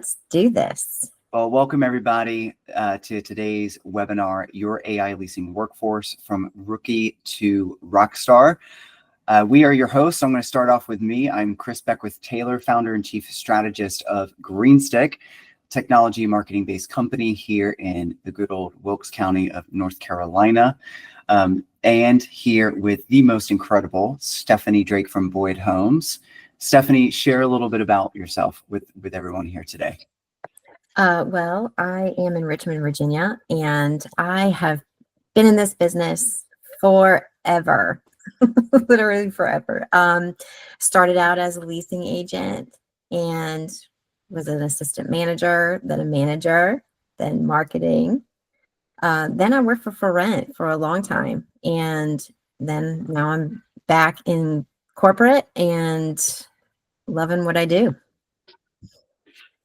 Let's do this. Well, welcome everybody to today's webinar, Your AI Leasing Workforce from Rookie to Rockstar. We are your hosts. I'm going to start off with me. I'm Chris Beckwith-Taylor, founder and chief strategist of GreenStick, technology marketing-based company here in the good old Wilkes County of North Carolina. And here with the most incredible Stephanie Drake from Boyd Homes. Stephanie, share a little bit about yourself with everyone here today. Well, I am in Richmond, Virginia, and I have been in this business forever, literally forever. Started out as a leasing agent and was an assistant manager, then a manager, then marketing. Then I worked for rent for a long time, and then now I'm back in corporate and loving what I do.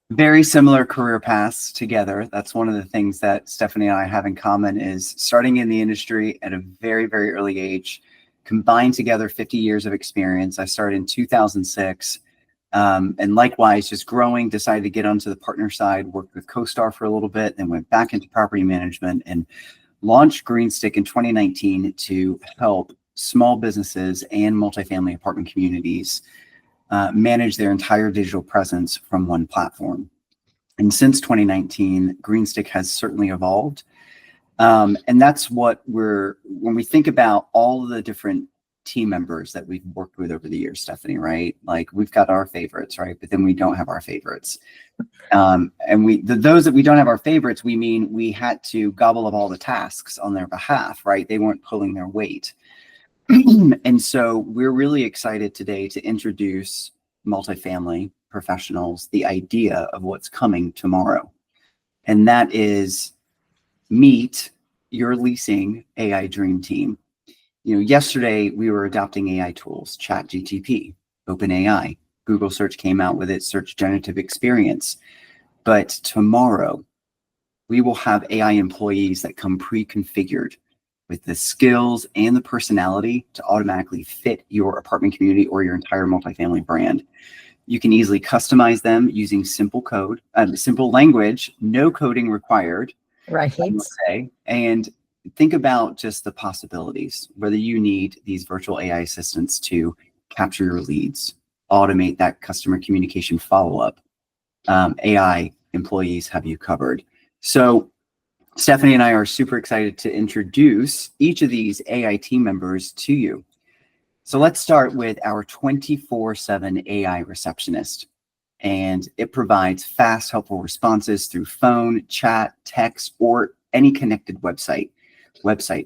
Very similar career paths together. That's one of the things that Stephanie and I have in common is starting in the industry at a very, very early age, combined together 50 years of experience. I started in 2006 and likewise just growing, decided to get onto the partner side, worked with CoStar for a little bit, then went back into property management and launched GreenStick in 2019 to help small businesses and multifamily apartment communities manage their entire digital presence from one platform. And since 2019, GreenStick has certainly evolved. And that's what when we think about all the different team members that we've worked with over the years, Stephanie, right? Like we've got our favorites, right? But then we don't have our favorites. And those that we don't have our favorites, we mean we had to gobble up all the tasks on their behalf, right? They weren't pulling their weight. And so we're really excited today to introduce multifamily professionals the idea of what's coming tomorrow. And that is meet your leasing AI dream team. You know, yesterday we were adopting AI tools, ChatGPT, OpenAI, Google search came out with its search generative experience. But tomorrow we will have AI employees that come pre-configured with the skills and the personality to automatically fit your apartment community or your entire multifamily brand. You can easily customize them using simple code, simple language, no coding required. Right. I would say. And think about just the possibilities, whether you need these virtual AI assistants to capture your leads, automate that customer communication follow-up. AI employees have you covered. So Stephanie and I are super excited to introduce each of these AI team members to you. So let's start with our 24/7 AI receptionist. And it provides fast, helpful responses through phone, chat, text, or any connected website,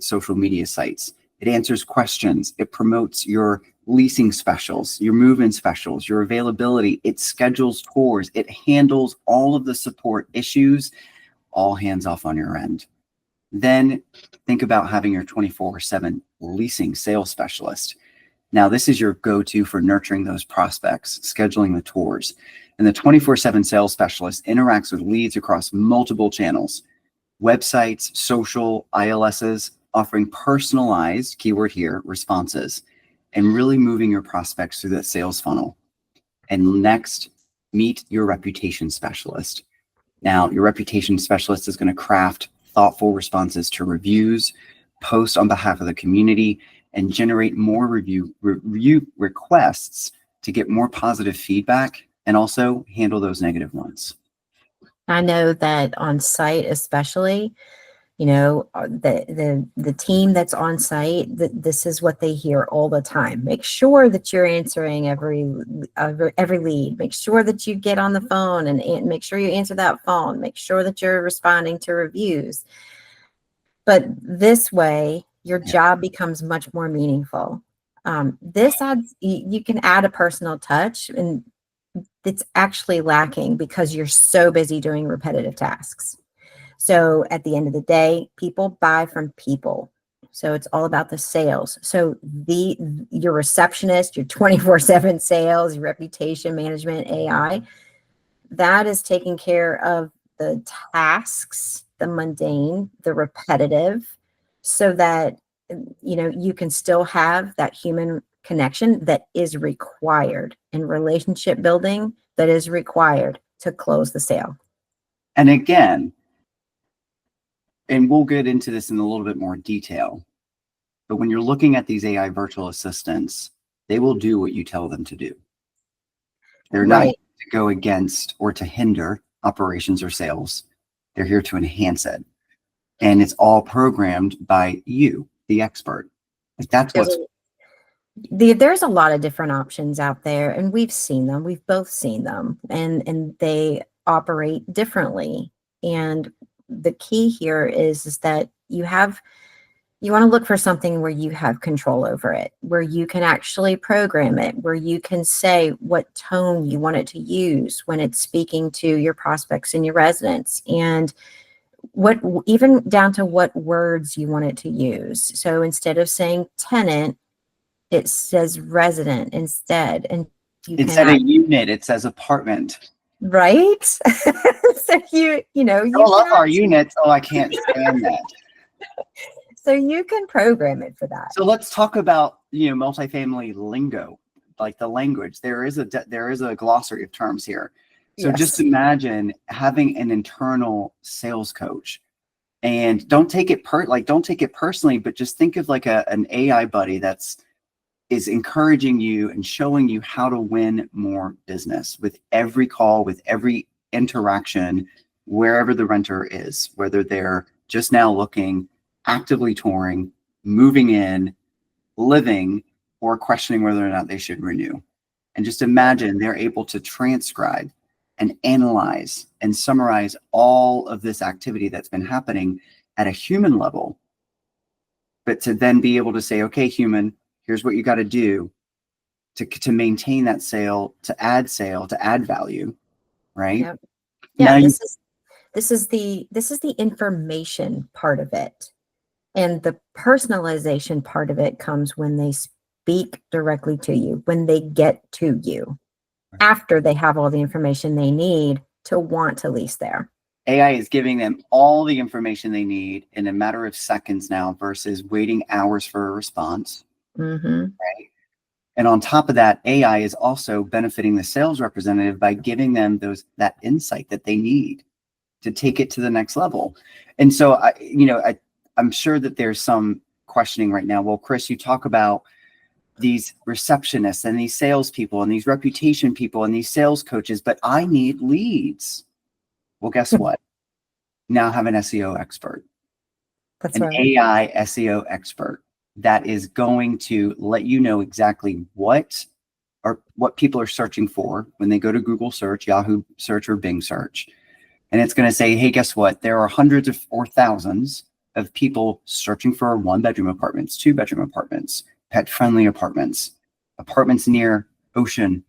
social media sites. It answers questions. It promotes your leasing specials, your move-in specials, your availability. It schedules tours. It handles all of the support issues, all hands off on your end. Then think about having your 24/7 leasing sales specialist. Now, this is your go-to for nurturing those prospects, scheduling the tours. And the 24/7 sales specialist interacts with leads across multiple channels, websites, social, ILSs, offering personalized, keyword here, responses, and really moving your prospects through that sales funnel. And next, meet your reputation specialist. Now, your reputation specialist is going to craft thoughtful responses to reviews, post on behalf of the community, and generate more review requests to get more positive feedback and also handle those negative ones. I know that on site, especially, you know, the team that's on site, this is what they hear all the time. Make sure that you're answering every lead. Make sure that you get on the phone and make sure you answer that phone. Make sure that you're responding to reviews. But this way, your job becomes much more meaningful. This adds, you can add a personal touch, and it's actually lacking because you're so busy doing repetitive tasks. So at the end of the day, people buy from people. So it's all about the sales. So your receptionist, your 24/7 sales, your reputation management, AI, that is taking care of the tasks, the mundane, the repetitive, so that, you know, you can still have that human connection that is required in relationship building, that is required. to close the sale. And again, and we'll get into this in a little bit more detail, but when you're looking at these AI virtual assistants, they will do what you tell them to do. They're not Right. to go against or to hinder operations or sales. They're here to enhance it. And it's all programmed by you, the expert. Like that's what's There's a lot of different options out there, and we've seen them. We've both seen them, and they operate differently. And the key here is that you want to look for something where you have control over it, where you can actually program it, where you can say what tone you want it to use when it's speaking to your prospects and your residents, and what, even down to what words you want it to use. So instead of saying tenant, it says resident instead. And you instead can of unit, it says apartment. right. So you I love our units. Oh, I can't stand that. so you can program it for that. So let's talk about, multifamily lingo, like the language. There is a glossary of terms here. So just Yes. imagine having an internal sales coach, and don't take it personally, but just think of like an AI buddy is encouraging you and showing you how to win more business with every call, with every interaction, wherever the renter is, whether they're just now looking, actively touring, moving in, living, or questioning whether or not they should renew. And just imagine they're able to transcribe and analyze and summarize all of this activity that's been happening at a human level, but to then be able to say, okay, human, here's what you got to do to maintain that sale, to add value, right? Yep. Yeah, Now this is the information part of it. And the personalization part of it comes when they speak directly to you, when they get to you, after they have all the information they need to want to lease there. AI is giving them all the information they need in a matter of seconds now versus waiting hours for a response. Mm-hmm. Right. And on top of that, AI is also benefiting the sales representative by giving them that insight that they need to take it to the next level. And so I'm sure that there's some questioning right now. Well, Chris, you talk about these receptionists and these salespeople and these reputation people and these sales coaches, but I need leads. Well, guess what? Now have an SEO expert, That's an right. AI SEO expert that is going to let you know exactly what people are searching for when they go to Google search, Yahoo search, or Bing search. And it's going to say, hey, guess what? There are hundreds or thousands of people searching for 1-bedroom apartments, 2-bedroom apartments, pet-friendly apartments, apartments near ocean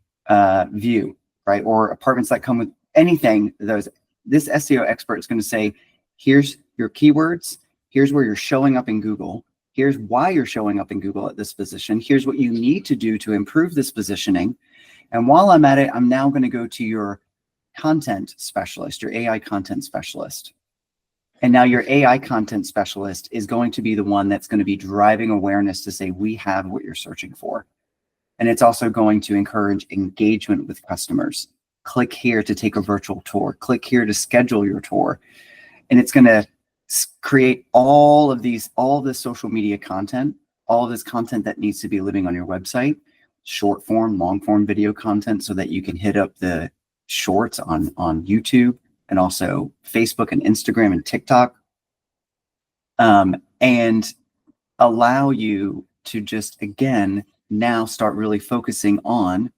view, right? Or apartments that come with anything. This SEO expert is going to say, here's your keywords. Here's where you're showing up in Google. Here's why you're showing up in Google at this position. Here's what you need to do to improve this positioning. And while I'm at it, I'm now going to go to your content specialist, your AI content specialist. And now your AI content specialist is going to be the one that's going to be driving awareness to say, we have what you're searching for. And it's also going to encourage engagement with customers. Click here to take a virtual tour. Click here to schedule your tour. And it's going to create all of this social media content, all of this content that needs to be living on your website, short form, long form video content, so that you can hit up the shorts on YouTube and also Facebook and Instagram and TikTok, and allow you to just, again, now start really focusing on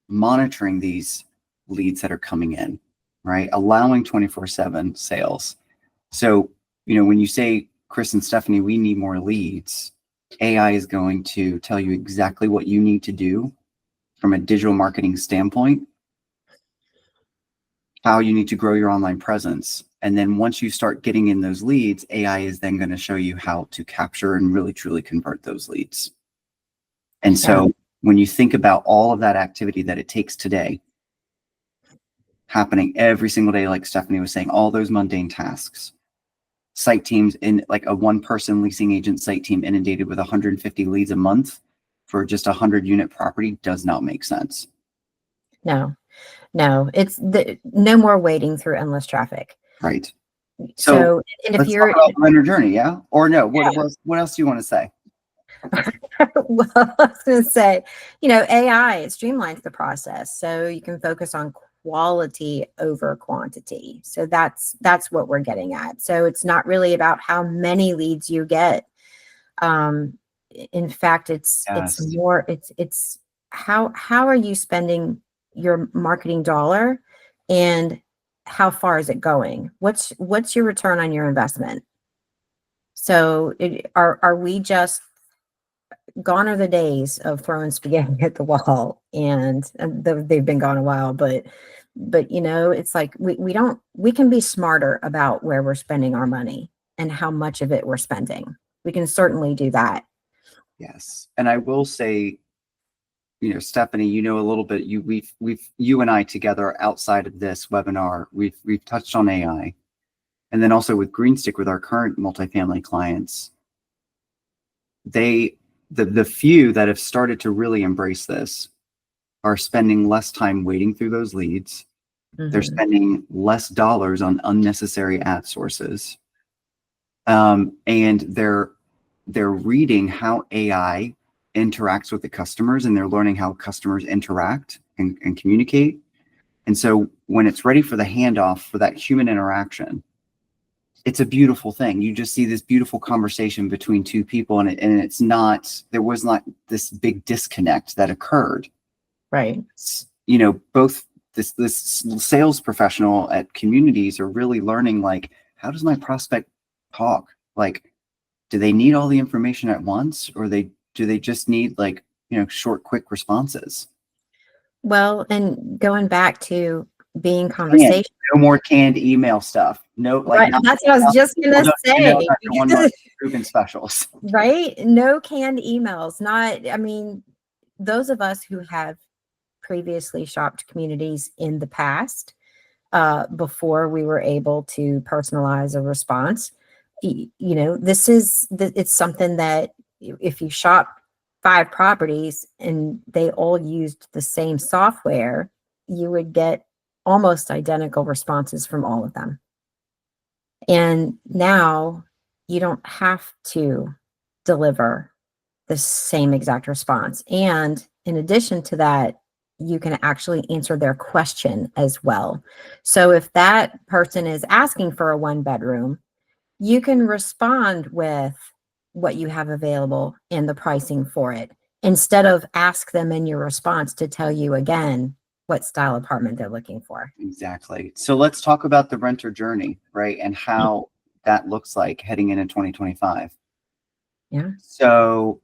monitoring these leads that are coming in, right? Allowing 24/7 sales. So, when you say, Chris and Stephanie, we need more leads, AI is going to tell you exactly what you need to do from a digital marketing standpoint, how you need to grow your online presence. And then once you start getting in those leads, AI is then going to show you how to capture and really, truly convert those leads. And so when you think about all of that activity that it takes today, happening every single day, like Stephanie was saying, all those mundane tasks, site teams in like a 1-person leasing agent site team inundated with 150 leads a month for just a 100-unit property does not make sense. No. No, it's no more waiting through endless traffic. Right. So So, and if let's talk you're, about the renter journey. Yeah. Or no, what else do you want to say? well, I was going to say, AI, it streamlines the process. So you can focus on quality over quantity. So that's what we're getting at. So it's not really about how many leads you get. Um, in fact, it's Yes. more, it's how are you spending your marketing dollar, and how far is it going? What's your return on your investment? So are we just, gone are the days of throwing spaghetti at the wall, and they've been gone a while, but it's like we can be smarter about where we're spending our money and how much of it we're spending. We can certainly do that. Yes. And I will say, Stephanie, a little bit, you and I together outside of this webinar, we've touched on AI, and then also with Greenstick, with our current multifamily clients, the few that have started to really embrace this are spending less time waiting through those leads. They're Mhm. spending less dollars on unnecessary ad sources. And they're reading how AI interacts with the customers, and they're learning how customers interact and communicate. And so when it's ready for the handoff for that human interaction, it's a beautiful thing. You just see this beautiful conversation between two people, and it's not, there was not this big disconnect that occurred. Right. Both this sales professional at Communities are really learning, like, how does my prospect talk? Like, do they need all the information at once, or do they just need, like, short, quick responses? Well, and going back to being And conversation, no more canned email stuff. No, like, right? not That's what I was just people gonna don't email say. after 1 month improvement specials. Right? No canned emails. Not, I mean, those of us who have previously shopped Communities in the past, before we were able to personalize a response, it's something that if you shop 5 properties and they all used the same software, you would get almost identical responses from all of them. And now you don't have to deliver the same exact response. And in addition to that, you can actually answer their question as well. So if that person is asking for a 1 bedroom, you can respond with what you have available and the pricing for it, instead of ask them in your response to tell you again what style apartment they're looking for. Exactly. So let's talk about the renter journey, right? And how that looks like heading into 2025. Yeah. So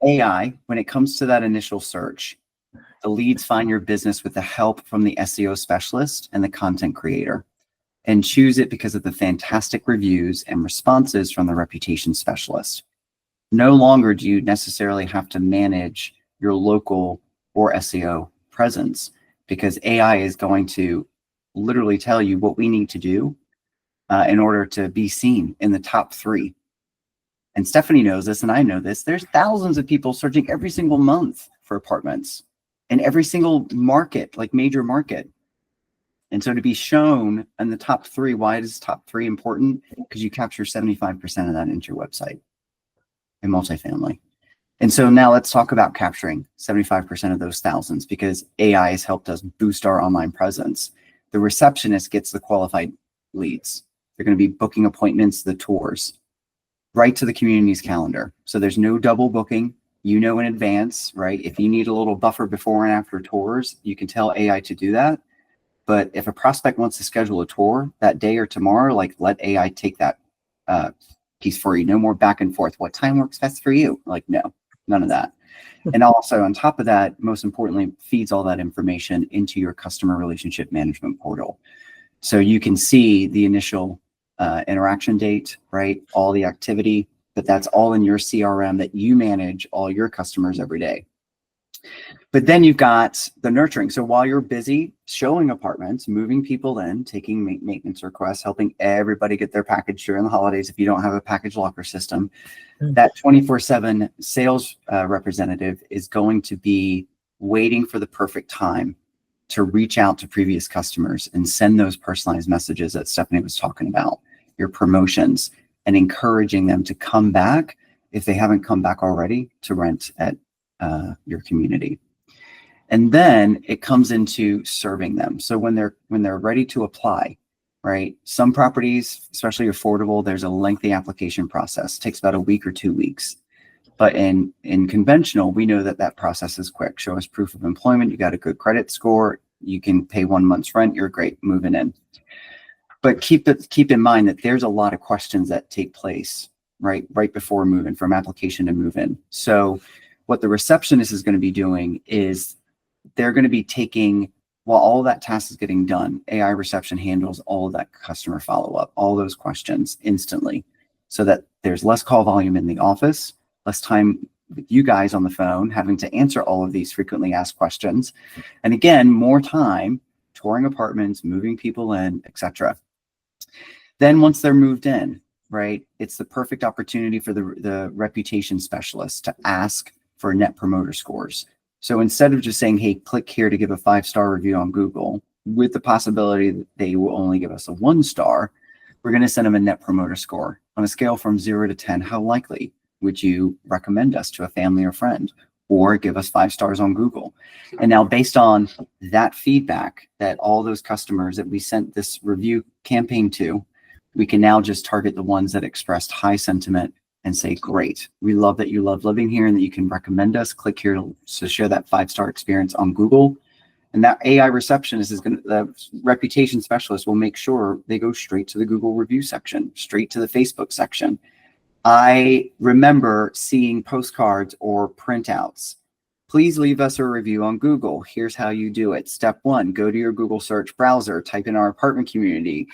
AI, when it comes to that initial search, the leads find your business with the help from the SEO specialist and the content creator, and choose it because of the fantastic reviews and responses from the reputation specialist. No longer do you necessarily have to manage your local or SEO presence, because AI is going to literally tell you what we need to do in order to be seen in the top 3. And Stephanie knows this, and I know this. There's thousands of people searching every single month for apartments in every single market, like major market. And so to be shown in the top 3, why is top 3 important? Because you capture 75% of that into your website in multifamily. And so now let's talk about capturing 75% of those thousands, because AI has helped us boost our online presence. The receptionist gets the qualified leads. They're going to be booking appointments, the tours, right to the Communities calendar. So there's no double booking, in advance, right? If you need a little buffer before and after tours, you can tell AI to do that. But if a prospect wants to schedule a tour that day or tomorrow, like, let AI take that piece for you. No more back and forth. What time works best for you? Like, no, none of that. And also on top of that, most importantly, feeds all that information into your customer relationship management portal. So you can see the initial interaction date, right? All the activity, but that's all in your CRM that you manage all your customers every day. But then you've got the nurturing. So while you're busy showing apartments, moving people in, taking maintenance requests, helping everybody get their package during the holidays, if you don't have a package locker system, that 24/7 sales representative is going to be waiting for the perfect time to reach out to previous customers and send those personalized messages that Stephanie was talking about, your promotions, and encouraging them to come back if they haven't come back already to rent at your community. And then it comes into serving them. So when they're ready to apply, right? Some properties, especially affordable, there's a lengthy application process. It takes about a week or 2 weeks. But in conventional, we know that process is quick. Show us proof of employment. You got a good credit score. You can pay 1 month's rent. You're great moving in. But keep in mind that there's a lot of questions that take place right before move-in, from application to move-in. So what the receptionist is going to be doing is they're going to be taking, while all of that task is getting done, AI reception handles all of that customer follow-up, all those questions instantly, so that there's less call volume in the office, less time with you guys on the phone having to answer all of these frequently asked questions. And again, more time touring apartments, moving people in, etc. Then once they're moved in, right, it's the perfect opportunity for the reputation specialist to ask for net promoter scores. So instead of just saying, hey, click here to give a 5-star review on Google, with the possibility that they will only give us a 1-star, we're going to send them a net promoter score on a scale from 0 to 10. How likely would you recommend us to a family or friend, or give us 5 stars on Google? And now, based on that feedback that all those customers that we sent this review campaign to, we can now just target the ones that expressed high sentiment and say, great, we love that you love living here and that you can recommend us. Click here to share that 5-star experience on Google. And that AI receptionist the reputation specialist will make sure they go straight to the Google review section, straight to the Facebook section. I remember seeing postcards or printouts. Please leave us a review on Google. Here's how you do it. Step 1, go to your Google search browser, type in our apartment community,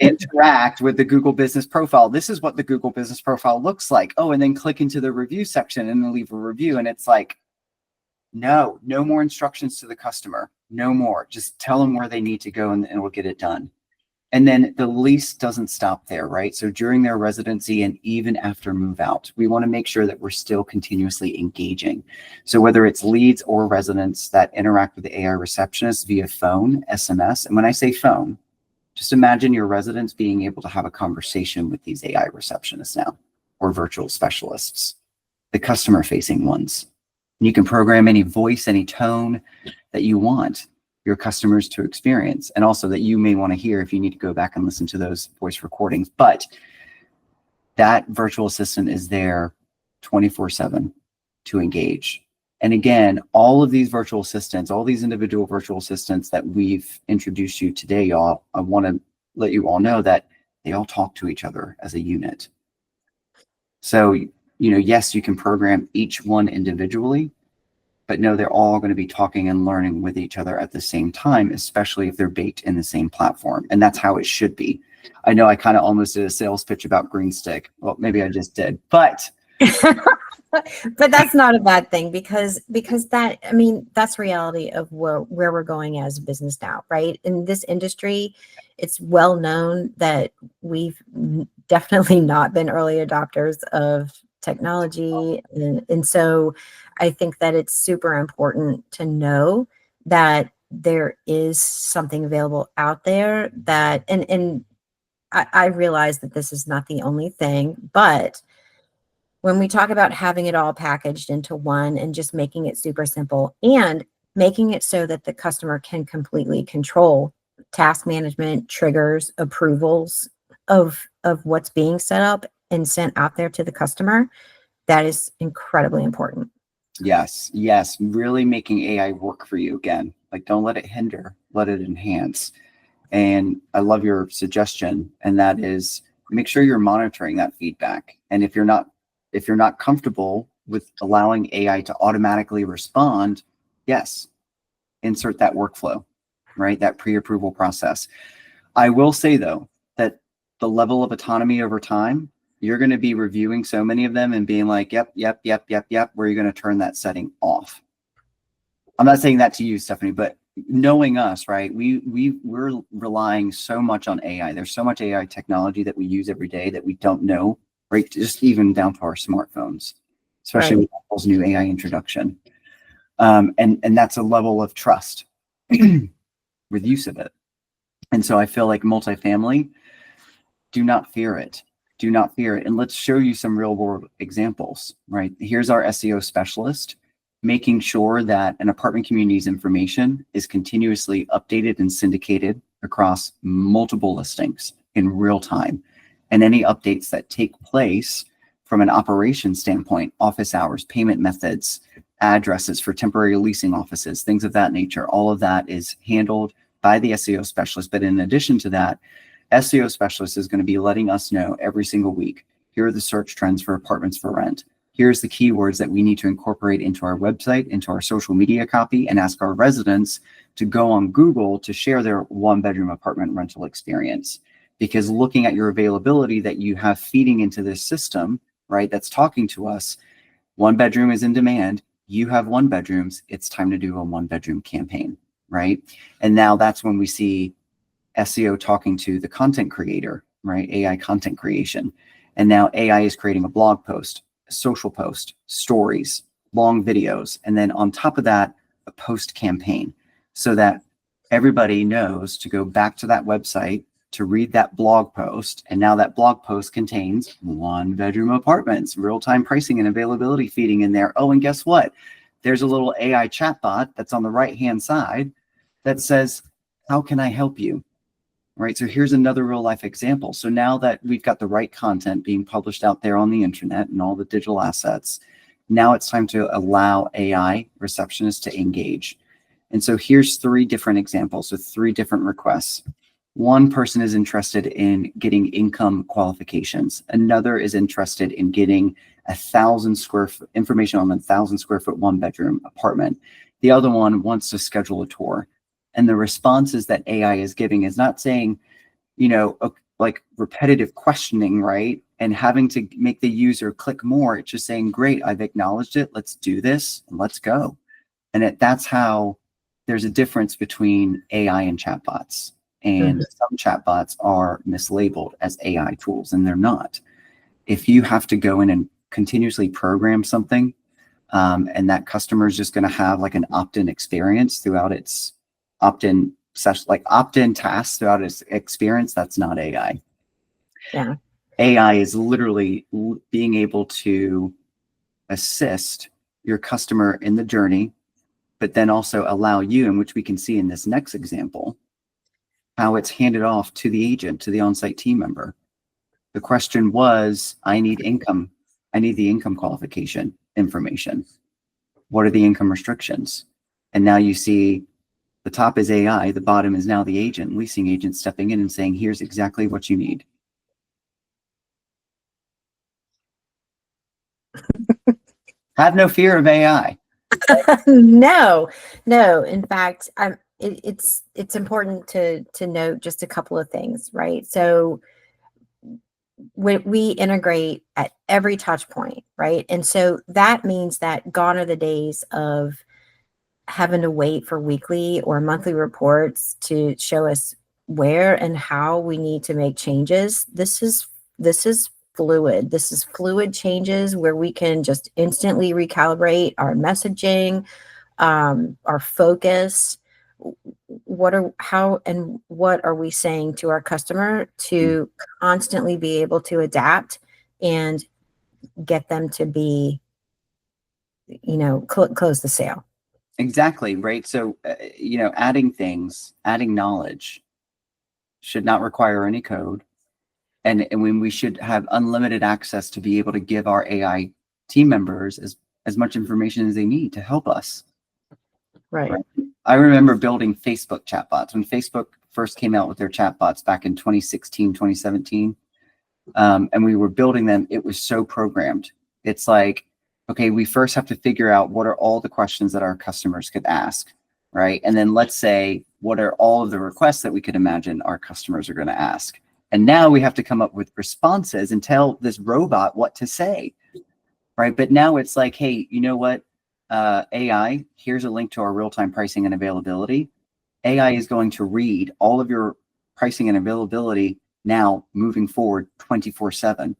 interact with the Google business profile. This is what the Google business profile looks like. Oh, and then click into the review section and then leave a review. And it's like, no more instructions to the customer. No more. Just tell them where they need to go and we'll get it done. And then the lease doesn't stop there, right? So during their residency and even after move out, we want to make sure that we're still continuously engaging. So whether it's leads or residents that interact with the AI receptionist via phone, SMS, and when I say phone, just imagine your residents being able to have a conversation with these AI receptionists now, or virtual specialists, the customer facing ones. And you can program any voice, any tone that you want your customers to experience, and also that you may want to hear if you need to go back and listen to those voice recordings. But that virtual assistant is there 24/7 to engage. And again, all of these virtual assistants, all these individual virtual assistants that we've introduced you today, y'all, I want to let you all know that they all talk to each other as a unit. So, yes, you can program each one individually, but no, they're all going to be talking and learning with each other at the same time, especially if they're baked in the same platform. And that's how it should be. I know I kind of almost did a sales pitch about GreenStick. Well, maybe I just did, but but that's not a bad thing, because that, I mean, that's reality of where we're going as a business now, right? In this industry, it's well known that we've definitely not been early adopters of technology. And so I think that it's super important to know that there is something available out there that, and I realize that this is not the only thing, but when we talk about having it all packaged into one and just making it super simple and making it so that the customer can completely control task management, triggers, approvals of what's being set up and sent out there to the customer, that is incredibly important. Yes. Really making AI work for you again. Like, don't let it hinder, let it enhance. And I love your suggestion. And that is, make sure you're monitoring that feedback. And if you're not comfortable with allowing AI to automatically respond, yes, insert that workflow, right? That pre-approval process. I will say though, that the level of autonomy over time, you're going to be reviewing so many of them and being like, yep, where you're going to turn that setting off. I'm not saying that to you, Stephanie, but knowing us, right? We're relying so much on AI. There's so much AI technology that we use every day that we don't know, right? Just even down to our smartphones, especially with Apple's new AI introduction. And that's a level of trust with use of it. And so I feel like multifamily, do not fear it. Do not fear it. And let's show you some real world examples, right? Here's our SEO specialist making sure that an apartment community's information is continuously updated and syndicated across multiple listings in real time. And any updates that take place from an operations standpoint, office hours, payment methods, addresses for temporary leasing offices, things of that nature, all of that is handled by the SEO specialist. But in addition to that, SEO specialist is going to be letting us know every single week, here are the search trends for apartments for rent. Here's the keywords that we need to incorporate into our website, into our social media copy, and ask our residents to go on Google to share their 1-bedroom apartment rental experience. Because looking at your availability that you have feeding into this system, right, that's talking to us, 1-bedroom is in demand. You have 1-bedrooms. It's time to do a 1-bedroom campaign, right? And now that's when we see SEO talking to the content creator, right? AI content creation. And now AI is creating a blog post, a social post, stories, long videos. And then on top of that, a post campaign so that everybody knows to go back to that website to read that blog post. And now that blog post contains 1-bedroom apartments, real-time pricing and availability feeding in there. Oh, and guess what? There's a little AI chatbot that's on the right-hand side that says, how can I help you? Right. So here's another real life example. So now that we've got the right content being published out there on the internet and all the digital assets, now it's time to allow AI receptionists to engage. And so here's 3 different examples with 3 different requests. One person is interested in getting income qualifications. Another is interested in getting 1,000 square foot information on a 1,000 square foot 1-bedroom apartment. The other one wants to schedule a tour. And the responses that AI is giving is not saying, like repetitive questioning, right? And having to make the user click more. It's just saying, great, I've acknowledged it. Let's do this and let's go. And that's how there's a difference between AI and chatbots. And some chatbots are mislabeled as AI tools, and they're not. If you have to go in and continuously program something, and that customer is just going to have like an opt-in experience throughout its opt-in session, like opt-in tasks throughout its experience, that's not AI. Yeah. AI is literally being able to assist your customer in the journey, but then also allow you, and which we can see in this next example, how it's handed off to the agent, to the on-site team member. The question was, I need income. I need the income qualification information. What are the income restrictions? And now you see the top is AI, the bottom is now the agent, leasing agent stepping in and saying, here's exactly what you need. Have no fear of AI. No. In fact, it's important to note just a couple of things, right? So we integrate at every touch point, right? And so that means that gone are the days of having to wait for weekly or monthly reports to show us where and how we need to make changes. This is fluid. This is fluid changes where we can just instantly recalibrate our messaging, our focus. What are we saying to our customer to constantly be able to adapt and get them to be, close the sale. Exactly, right? So, adding knowledge should not require any code. And when we should have unlimited access to be able to give our AI team members as much information as they need to help us. Right. I remember building Facebook chatbots when Facebook first came out with their chatbots back in 2016, 2017. And we were building them. It was so programmed. It's like, okay, we first have to figure out what are all the questions that our customers could ask, right? And then let's say, what are all of the requests that we could imagine our customers are going to ask? And now we have to come up with responses and tell this robot what to say, right? But now it's like, hey, you know what? AI, here's a link to our real-time pricing and availability. AI is going to read all of your pricing and availability now moving forward 24/7.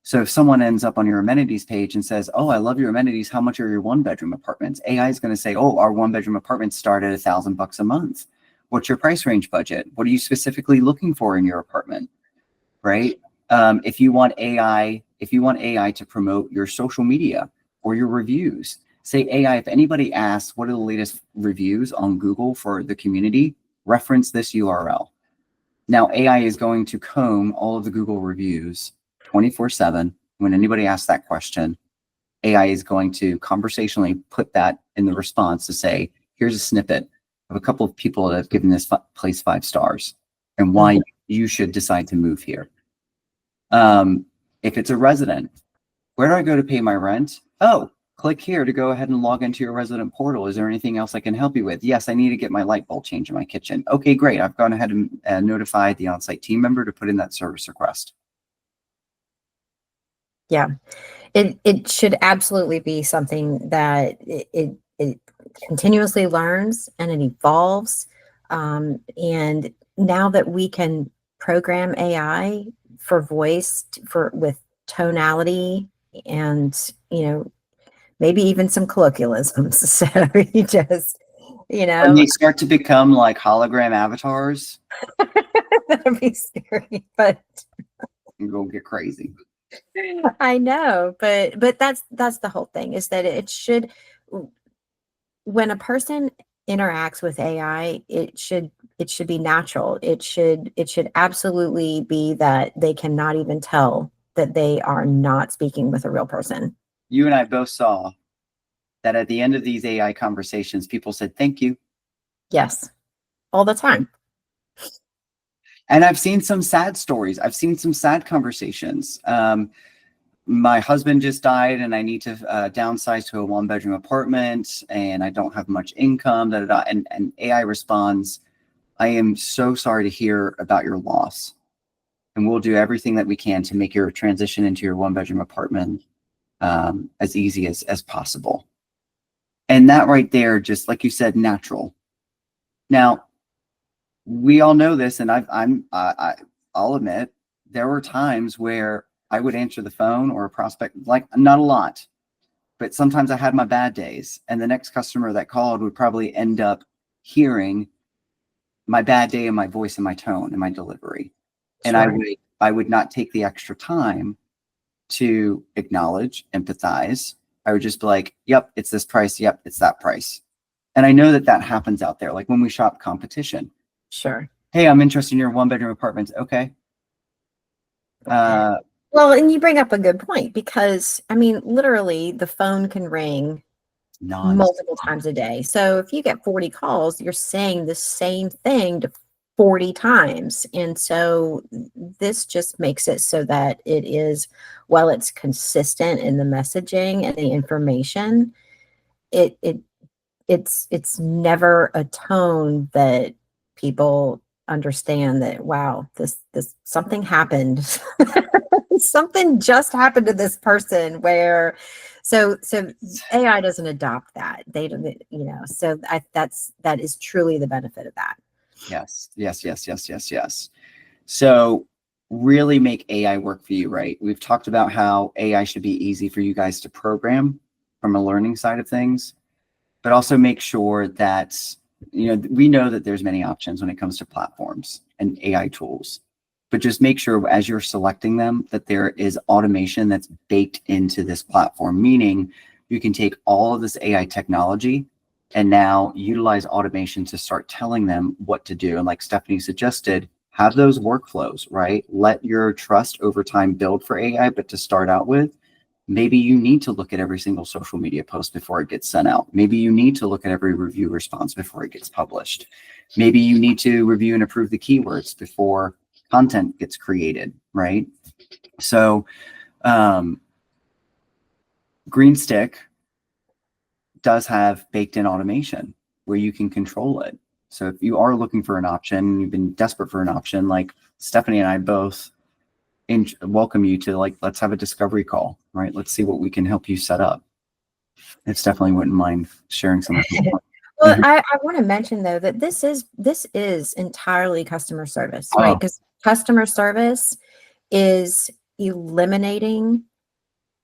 So if someone ends up on your amenities page and says, oh, I love your amenities, how much are your 1-bedroom apartments? AI is going to say, oh, our 1-bedroom apartments start at $1,000 a month. What's your price range budget? What are you specifically looking for in your apartment? Right? If you want AI to promote your social media or your reviews, say, AI, if anybody asks what are the latest reviews on Google for the community, reference this URL. Now AI is going to comb all of the Google reviews 24/7. When anybody asks that question, AI is going to conversationally put that in the response to say, here's a snippet of a couple of people that have given this place 5 stars and why you should decide to move here. If it's a resident, where do I go to pay my rent? Oh, click here to go ahead and log into your resident portal. Is there anything else I can help you with? Yes, I need to get my light bulb changed in my kitchen. Okay, great. I've gone ahead and notified the on-site team member to put in that service request. Yeah, it should absolutely be something that it continuously learns and it evolves. And now that we can program AI for voice, with tonality and, maybe even some colloquialisms. So you just, When they start to become like hologram avatars, that'd be scary, but you go get crazy. I know, but that's the whole thing, is that it should, when a person interacts with AI, it should be natural. It should absolutely be that they cannot even tell that they are not speaking with a real person. You and I both saw that at the end of these AI conversations, people said, thank you. Yes, all the time. And I've seen some sad stories. I've seen some sad conversations. My husband just died and I need to downsize to a 1-bedroom apartment and I don't have much income. And AI responds, I am so sorry to hear about your loss. And we'll do everything that we can to make your transition into your 1-bedroom apartment as easy as possible. And that right there, just like you said, natural. Now, we all know this, and I'll admit there were times where I would answer the phone or a prospect, like not a lot, but sometimes I had my bad days, and the next customer that called would probably end up hearing my bad day in my voice and my tone and my delivery. And Sure. I would not take the extra time to acknowledge, empathize. I would just be like, yep, it's this price. Yep, it's that price. And I know that happens out there. Like when we shop competition. Sure. Hey, I'm interested in your 1-bedroom apartments. Okay. Well, and you bring up a good point, because I mean, literally the phone can ring multiple times a day. So if you get 40 calls, you're saying the same thing to 40 times. And so this just makes it so that it is, while it's consistent in the messaging and the information, it's never a tone that people understand that, wow, this something happened. Something just happened to this person, where so AI doesn't adopt that. They don't, so that is truly the benefit of that. Yes. So really make AI work for you, right? We've talked about how AI should be easy for you guys to program from a learning side of things, but also make sure that, we know that there's many options when it comes to platforms and AI tools, but just make sure as you're selecting them that there is automation that's baked into this platform, meaning you can take all of this AI technology and now utilize automation to start telling them what to do. And like Stephanie suggested, have those workflows, right? Let your trust over time build for AI, but to start out with, maybe you need to look at every single social media post before it gets sent out. Maybe you need to look at every review response before it gets published. Maybe you need to review and approve the keywords before content gets created, right? So GreenStick does have baked in automation where you can control it. So if you are looking for an option, you've been desperate for an option, like Stephanie and I both welcome you to, like, let's have a discovery call, right? Let's see what we can help you set up. If Stephanie wouldn't mind sharing some. Well, I want to mention though that this is entirely customer service, right? Because customer service is eliminating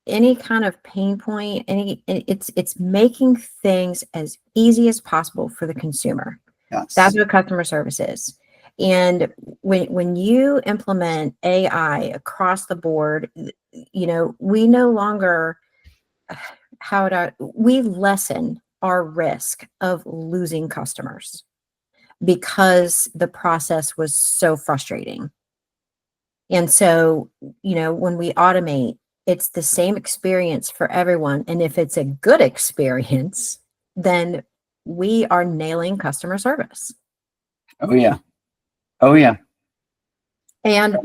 any kind of pain point, it's making things as easy as possible for the consumer. Yes. That's what customer service is. And when you implement AI across the board, we no longer we lessen our risk of losing customers because the process was so frustrating. And so, when we automate, it's the same experience for everyone. And if it's a good experience, then we are nailing customer service. Oh yeah. Oh yeah. And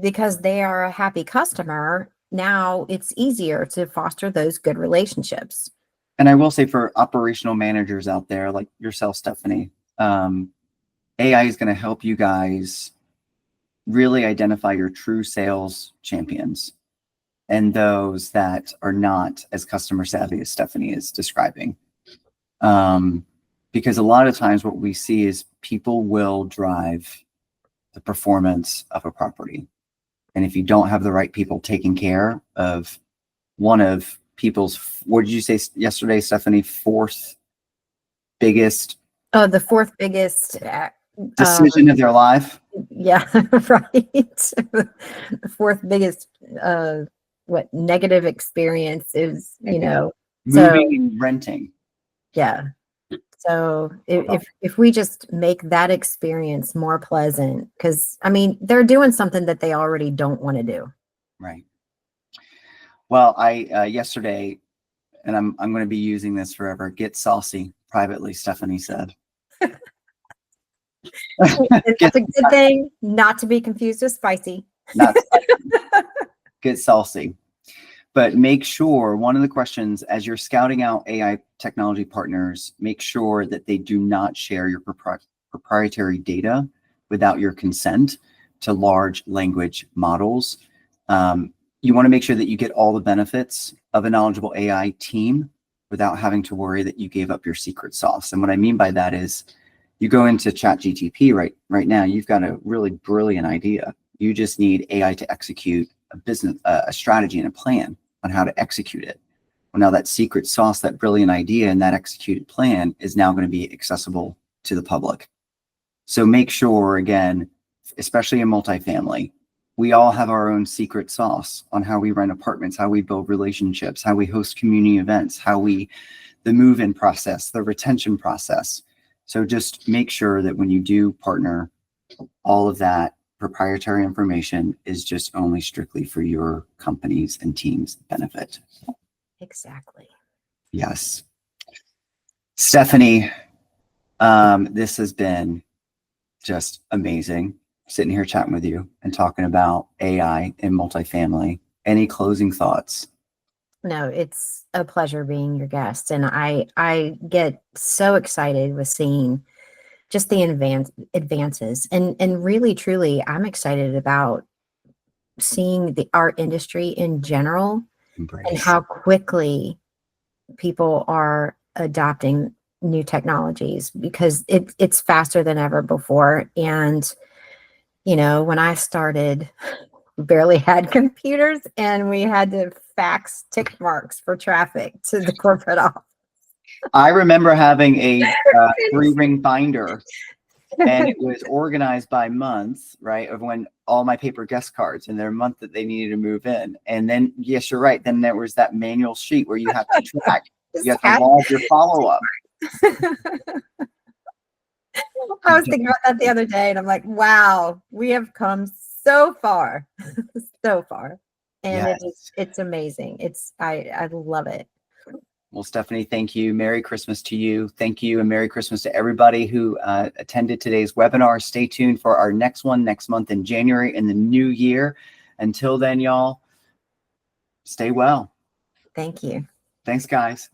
because they are a happy customer, now it's easier to foster those good relationships. And I will say for operational managers out there like yourself, Stephanie, AI is going to help you guys really identify your true sales champions and those that are not as customer savvy as Stephanie is describing. Because a lot of times what we see is people will drive the performance of a property. And if you don't have the right people taking care of one of people's, what did you say yesterday, Stephanie, fourth biggest? The fourth biggest decision of their life. Yeah, right. The fourth biggest negative experience is, moving and renting. Yeah. So if we just make that experience more pleasant, because they're doing something that they already don't want to do. Right. Well, I yesterday, and I'm going to be using this forever. Get saucy privately, Stephanie said. That's a good thing, not to be confused with spicy. Not spicy. Get saucy. But make sure, one of the questions as you're scouting out AI technology partners, make sure that they do not share your proprietary data without your consent to large language models. You want to make sure that you get all the benefits of a knowledgeable AI team without having to worry that you gave up your secret sauce. And what I mean by that is you go into ChatGPT right now, you've got a really brilliant idea. You just need AI to execute a strategy and a plan on how to execute it. Well, now that secret sauce, that brilliant idea and that executed plan is now going to be accessible to the public. So make sure, again, especially in multifamily, we all have our own secret sauce on how we rent apartments, how we build relationships, how we host community events, the move-in process, the retention process. So just make sure that when you do partner, all of that proprietary information is just only strictly for your company's and team's benefit. Exactly. Yes. Stephanie, this has been just amazing sitting here chatting with you and talking about AI in multifamily. Any closing thoughts? No, it's a pleasure being your guest. And I get so excited with seeing just the advances and really, truly, I'm excited about seeing our industry in general and how quickly people are adopting new technologies because it's faster than ever before. And, when I started, we barely had computers and we had to fax tick marks for traffic to the corporate office. I remember having a 3-ring binder. And it was organized by months, right, of when all my paper guest cards and their month that they needed to move in. And then, yes, you're right. Then there was that manual sheet where you have to track, you have to log your follow-up. I was thinking about that the other day and I'm like, wow, we have come so far, so far. And Yes. it's amazing. I love it. Well, Stephanie, thank you. Merry Christmas to you. Thank you. And Merry Christmas to everybody who attended today's webinar. Stay tuned for our next one next month in January in the new year. Until then, y'all, stay well. Thank you. Thanks, guys.